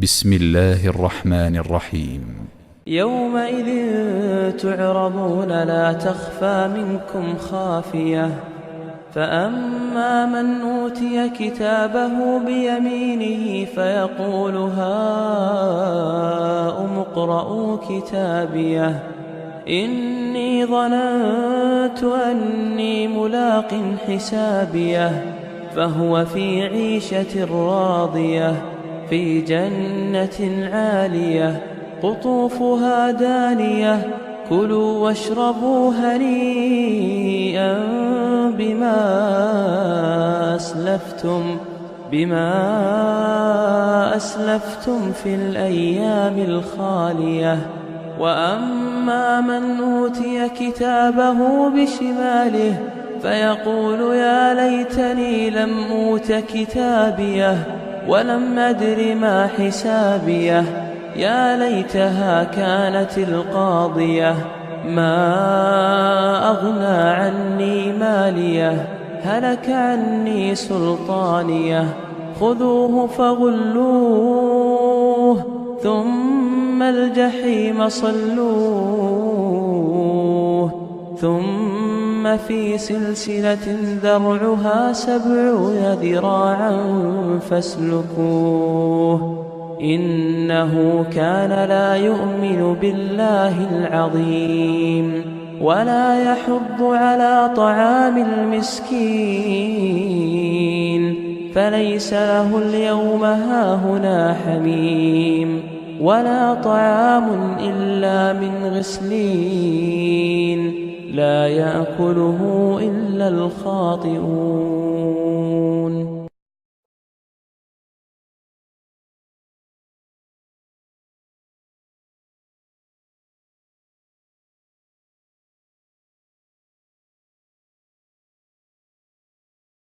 بسم الله الرحمن الرحيم. يومئذ تعرضون لا تخفى منكم خافية، فأما من أوتي كتابه بيمينه فيقول هاؤم اقرءوا كتابيه إني ظننت أني ملاق حسابيه، فهو في عيشة راضية في جنة عالية قطوفها دانية. كلوا واشربوا هنيئا بما أسلفتم في الأيام الخالية. وأما من أوتي كتابه بشماله فيقول يا ليتني لم أوت كتابيه ولم أدر ما حسابيه، يا ليتها كانت القاضية ما أغنى عني ماليه، هلك عني سلطانيه. خذوه فغلوه ثم الجحيم صلوه، ثم في سلسلة ذرعها 70 ذراعا فاسلكوه، إنه كان لا يؤمن بالله العظيم ولا يحض على طعام المسكين، فليس له اليوم هاهنا حميم ولا طعام إلا من غسلين لا يأكله إلا الخاطئون.